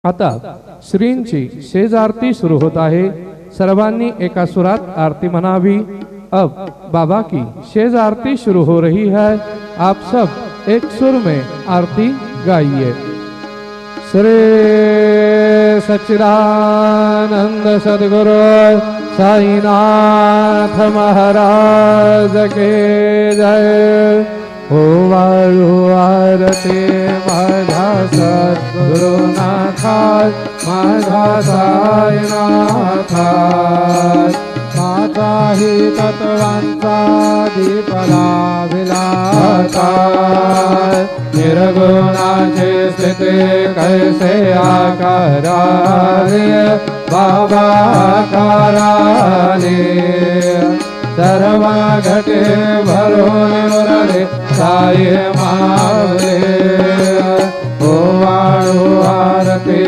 आता श्रींची शेज आरती सुरू होत आहे। सर्वांनी एका सुरात आरती मनावी। अब बाबा की शेज आरती शुरू हो रही है। आप सब एक सुर में आरती गाइए। श्री सच्चिदानंद सद्गुरु साईनाथ महाराज के जय। हो वाळू आरती माझा सद्गुरुनाथा, माझा साईनाथा। माझाही तत्वांचा दीपला विलाता, निर्गुणाचे स्थिती कैसे आकाराने बाबा आकाराने। सर्व घटे भरून उरले साई मावले। हो वाळू आरती